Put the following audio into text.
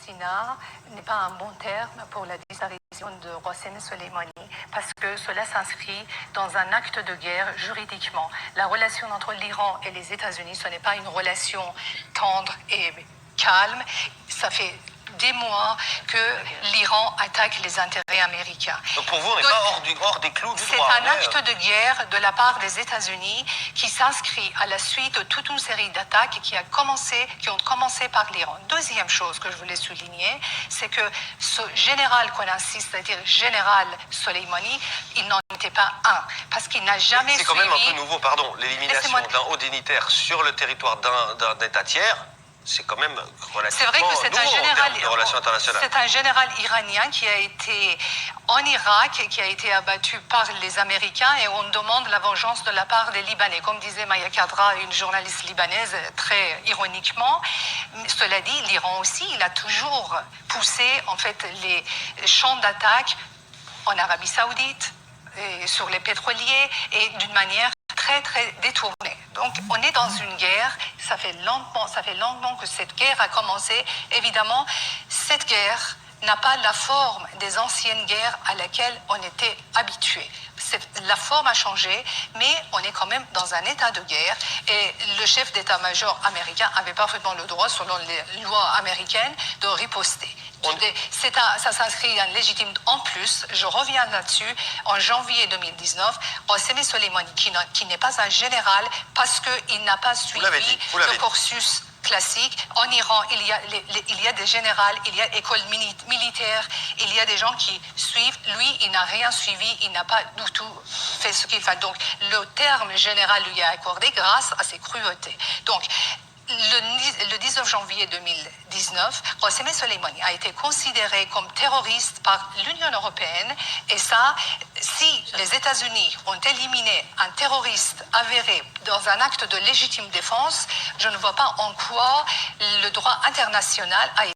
assassinat n'est pas un bon terme pour la disparition de Hossein Soleimani parce que cela s'inscrit dans un acte de guerre juridiquement. La relation entre l'Iran et les États-Unis, ce n'est pas une relation tendre et calme. Ça fait des mois que l'Iran attaque les intérêts américains. Donc pour vous, on n'est pas hors des clous du droit. C'est un acte de guerre de la part des États-Unis qui s'inscrit à la suite de toute une série d'attaques qui ont commencé par l'Iran. Deuxième chose que je voulais souligner, c'est que ce général qu'on insiste, c'est-à-dire général Soleimani, il n'en était pas un, parce qu'il n'a jamais suivi... C'est quand même un peu nouveau, pardon, l'élimination d'un haut dignitaire sur le territoire d'un État tiers. C'est quand même relativement vrai que c'est un général, de relations internationales. C'est un général iranien qui a été en Irak et qui a été abattu par les Américains et on demande la vengeance de la part des Libanais. Comme disait Maya Kadra, une journaliste libanaise, très ironiquement. Cela dit, l'Iran aussi, il a toujours poussé en fait les champs d'attaque en Arabie Saoudite, et sur les pétroliers et d'une manière très détournée. Donc on est dans une guerre, ça fait longuement que cette guerre a commencé. Évidemment, cette guerre n'a pas la forme des anciennes guerres à laquelle on était habitué. La forme a changé, mais on est quand même dans un état de guerre et le chef d'état-major américain avait parfaitement le droit, selon les lois américaines, de riposter. Ça s'inscrit en légitime. En plus, je reviens là-dessus, en janvier 2019, Hossein Soleimani, qui n'est pas un général parce qu'il n'a pas suivi le cursus classique. En Iran, il y a des générales, il y a écoles militaires, il y a des gens qui suivent. Lui, il n'a rien suivi, il n'a pas du tout fait ce qu'il fait. Donc, le terme général lui est accordé grâce à ses cruautés. Donc, le 19 janvier 2019, Hossein Soleimani a été considéré comme terroriste par l'Union européenne et ça, si les États-Unis ont éliminé un terroriste avéré dans un acte de légitime défense, je ne vois pas en quoi le droit international a été